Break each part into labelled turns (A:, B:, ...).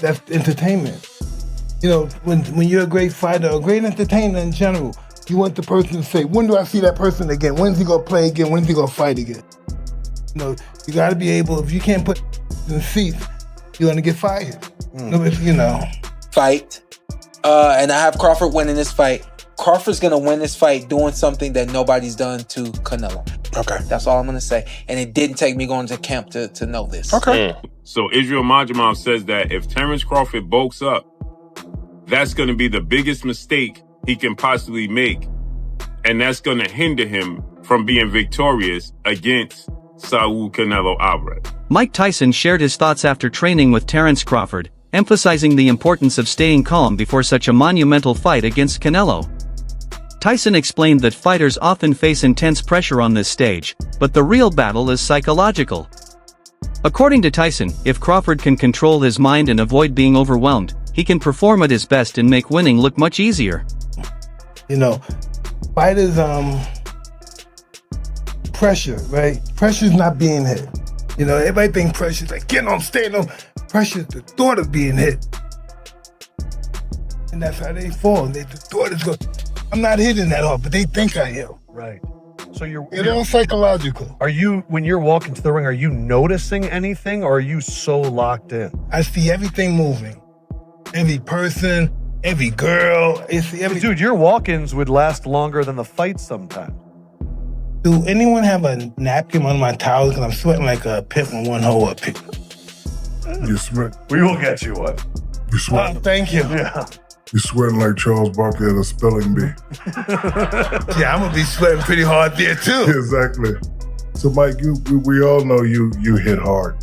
A: That's entertainment. You know, when you're a great fighter, a great entertainer in general, you want the person to say, when do I see that person again? When's he gonna play again? When's he gonna fight again? You know, you gotta be able, if you can't put in seats, you're gonna get fired. You know.
B: Fight. And I have Crawford winning this fight. Crawford's gonna win this fight doing something that nobody's done to Canelo.
C: Okay.
B: That's all I'm gonna say. And it didn't take me going to camp to know this.
C: Okay.
D: So Israel Majamov says that if Terence Crawford bulks up, that's going to be the biggest mistake he can possibly make. And that's going to hinder him from being victorious against Saul Canelo Alvarez.
E: Mike Tyson shared his thoughts after training with Terence Crawford, emphasizing the importance of staying calm before such a monumental fight against Canelo. Tyson explained that fighters often face intense pressure on this stage, but the real battle is psychological. According to Tyson, if Crawford can control his mind and avoid being overwhelmed, he can perform at his best and make winning look much easier.
A: You know, fighters, pressure, right? Pressure's not being hit. You know, everybody think pressure's like getting on, staying on. Pressure's the thought of being hit. And that's how they fall. The thought is going, I'm not hitting that hard, but they think I am.
C: Right. So
A: it's all psychological.
C: Are you, when you're walking to the ring, are you noticing anything, or are you so locked in?
A: I see everything moving. Every person, every girl. I see everything.
C: Dude, your walk-ins would last longer than the fights sometimes.
A: Do anyone have a napkin on my towels? Because I'm sweating like a pit with one hole up here.
F: You sweat.
C: We will get you one.
F: You sweat.
A: Thank you.
C: Yeah.
F: You're sweating like Charles Barkley at a spelling bee.
A: Yeah, I'm gonna be sweating pretty hard there too.
F: Exactly. So, Mike, we all know you hit hard.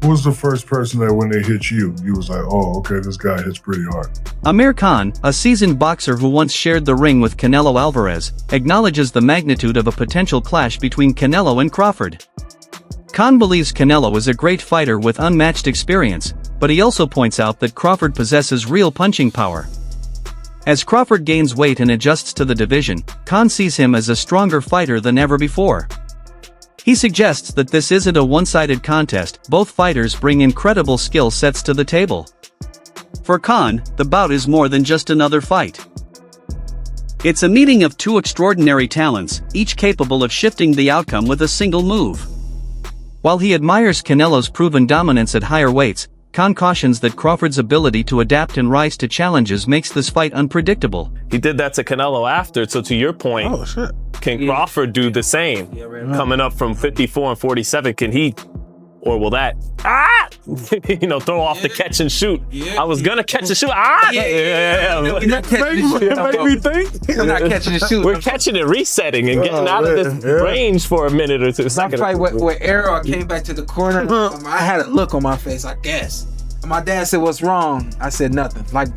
F: Who was the first person that when they hit you, you was like, oh, okay, this guy hits pretty hard?
E: Amir Khan, a seasoned boxer who once shared the ring with Canelo Alvarez, acknowledges the magnitude of a potential clash between Canelo and Crawford. Khan believes Canelo is a great fighter with unmatched experience, but he also points out that Crawford possesses real punching power. As Crawford gains weight and adjusts to the division, Khan sees him as a stronger fighter than ever before. He suggests that this isn't a one-sided contest, both fighters bring incredible skill sets to the table. For Khan, the bout is more than just another fight. It's a meeting of two extraordinary talents, each capable of shifting the outcome with a single move. While he admires Canelo's proven dominance at higher weights, Khan cautions that Crawford's ability to adapt and rise to challenges makes this fight unpredictable.
G: He did that to Canelo after, so to your point, can Crawford do the same? Coming up from 54 and 47, can he, or will that, throw off the catch and shoot? I was gonna catch and shoot,
B: We're not catching and shoot.
G: We're catching and resetting and getting out of this range for a minute or two.
B: That fight with Arrow, I came back to the corner. I had a look on my face, I guess. And my dad said, "What's wrong?" I said, "Nothing." Like,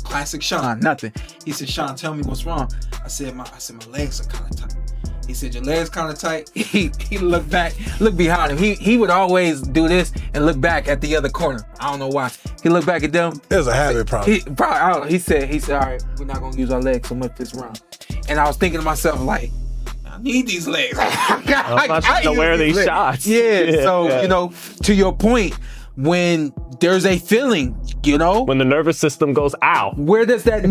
B: classic Sean, nothing. He said, "Sean, tell me what's wrong." I said, my legs are kind of tight. He said, "Your legs kind of tight." He looked back, looked behind him. He would always do this and look back at the other corner. I don't know why. He looked back at them.
C: It was a habit problem.
B: He said, "All right, we're not gonna use our legs so much this round." And I was thinking to myself, like, I need these legs.
G: I'm not trying to wear these shots.
B: Yeah. So to your point, when there's a feeling,
G: when the nervous system goes out,
B: where does that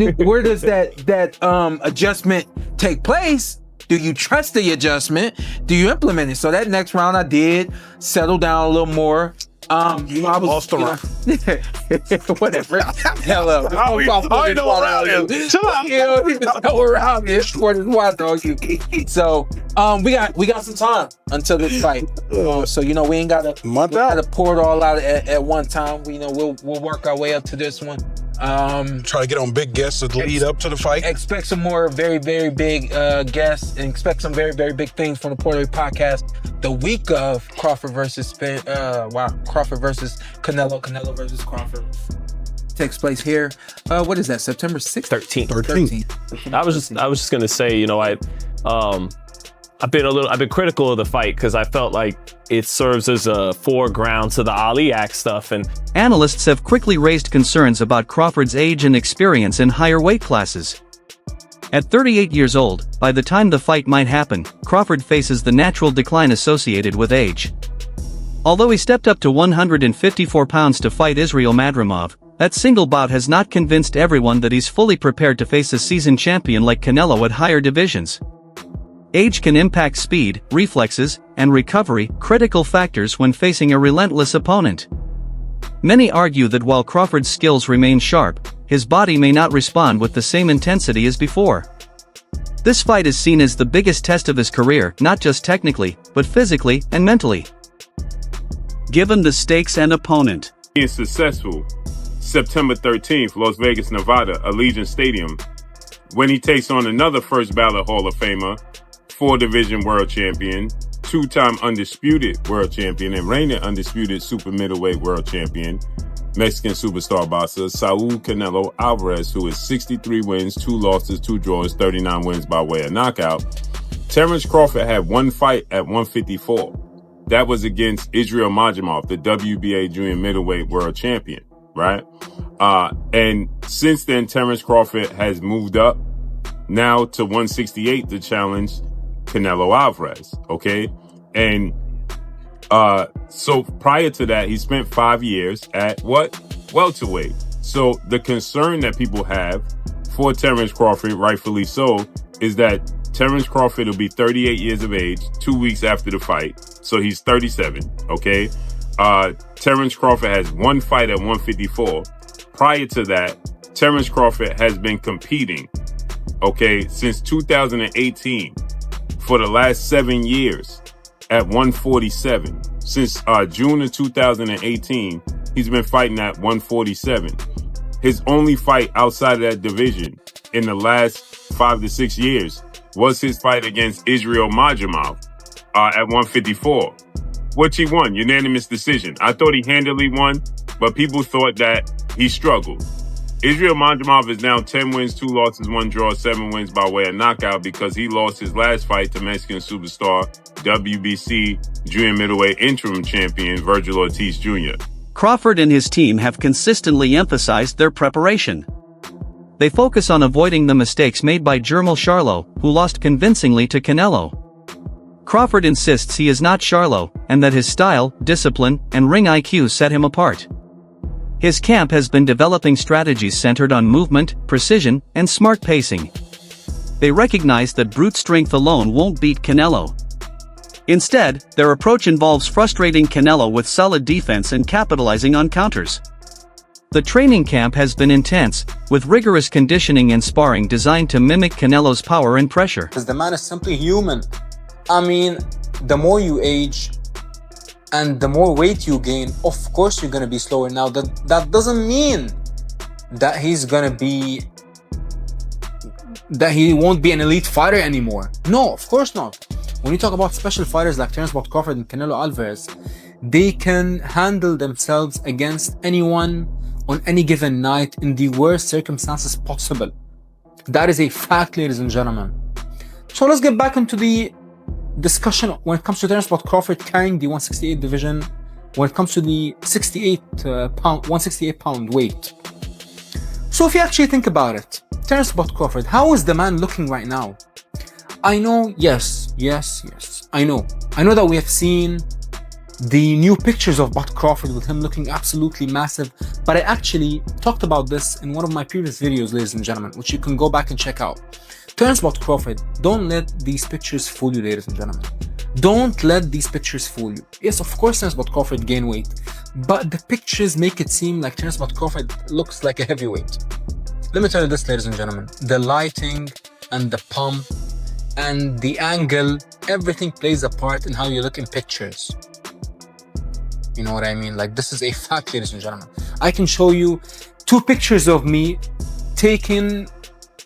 B: adjustment take place? Do you trust the adjustment? Do you implement it? So that next round I did settle down a little more. I was
C: lost the round.
B: Whatever. Hell up.
C: I know around here. Chill out.
B: Know around here. Sport is wild, dog. So we got some time until this fight. So we ain't gotta pour it all out at one time. We'll work our way up to this one.
C: Try to get on big guests to lead up to the fight.
B: Expect some more very, very big guests, and expect some very, very big things from the Puerto Rico podcast the week of Crawford versus Canelo versus Crawford takes place here. What is that? September 6th?
G: 13th. I was just gonna say, I've been critical of the fight because I felt like it serves as a foreground to the Ali Act stuff. And
E: analysts have quickly raised concerns about Crawford's age and experience in higher weight classes. At 38 years old, by the time the fight might happen, Crawford faces the natural decline associated with age. Although he stepped up to 154 pounds to fight Israil Madrimov, that single bout has not convinced everyone that he's fully prepared to face a seasoned champion like Canelo at higher divisions. Age can impact speed, reflexes, and recovery, critical factors when facing a relentless opponent. Many argue that while Crawford's skills remain sharp, his body may not respond with the same intensity as before. This fight is seen as the biggest test of his career, not just technically, but physically and mentally. Given the stakes and opponent.
D: Being successful, September 13th, Las Vegas, Nevada, Allegiant Stadium, when he takes on another first ballot Hall of Famer, 4-division world champion, 2-time undisputed world champion, and reigning undisputed super middleweight world champion, Mexican superstar boxer Saul Canelo Alvarez, who is 63 wins, 2 losses, 2 draws, 39 wins by way of knockout. Terence Crawford had one fight at 154. That was against Israil Madrimov, the WBA junior middleweight world champion, right? And since then, Terence Crawford has moved up now to 168 to challenge Canelo Alvarez, okay? And so prior to that, he spent 5 years at what? Welterweight. So the concern that people have for Terence Crawford, rightfully so, is that Terence Crawford will be 38 years of age 2 weeks after the fight. So he's 37, okay? Terence Crawford has one fight at 154. Prior to that, Terence Crawford has been competing, okay, since 2018 for the last 7 years at 147. Since June of 2018, he's been fighting at 147. His only fight outside of that division in the last 5 to 6 years was his fight against Israil Madrimov at 154, which he won, unanimous decision. I thought he handily won, but people thought that he struggled. Israil Madrimov is now 10 wins, 2 losses, 1 draw, 7 wins by way of knockout because he lost his last fight to Mexican superstar, WBC junior middleweight interim champion Virgil Ortiz Jr.
E: Crawford and his team have consistently emphasized their preparation. They focus on avoiding the mistakes made by Jermall Charlo, who lost convincingly to Canelo. Crawford insists he is not Charlo, and that his style, discipline, and ring IQ set him apart. His camp has been developing strategies centered on movement, precision, and smart pacing. They recognize that brute strength alone won't beat Canelo. Instead, their approach involves frustrating Canelo with solid defense and capitalizing on counters. The training camp has been intense, with rigorous conditioning and sparring designed to mimic Canelo's power and pressure.
H: Because the man is simply human. I mean, the more you age and the more weight you gain, of course you're going to be slower. Now, that doesn't mean that he won't be an elite fighter anymore. No, of course not. When you talk about special fighters like Terence Crawford and Canelo Alvarez, they can handle themselves against anyone on any given night in the worst circumstances possible. That is a fact, ladies and gentlemen. So let's get back into the discussion when it comes to Terence Crawford carrying the 168 division, when it comes to the 168 pound weight. So if you actually think about it, Terence Crawford, how is the man looking right now? I know, yes, I know that we have seen the new pictures of Crawford with him looking absolutely massive, but I actually talked about this in one of my previous videos, ladies and gentlemen, which you can go back and check out. Terence Crawford, don't let these pictures fool you, ladies and gentlemen. Don't let these pictures fool you. Yes, of course Terence Crawford gained weight, but the pictures make it seem like Terence Crawford looks like a heavyweight. Let me tell you this, ladies and gentlemen, the lighting and the pump and the angle, everything plays a part in how you look in pictures. You know what I mean? Like, this is a fact, ladies and gentlemen. I can show you 2 pictures of me taken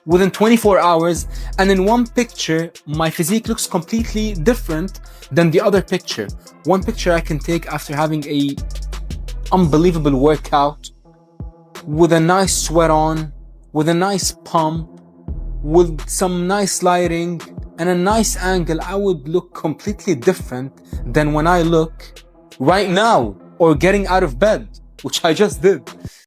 H: within 24 hours, and in one picture, my physique looks completely different than the other picture. One picture I can take after having a unbelievable workout, with a nice sweat on, with a nice pump, with some nice lighting, and a nice angle. I would look completely different than when I look right now or getting out of bed, which I just did.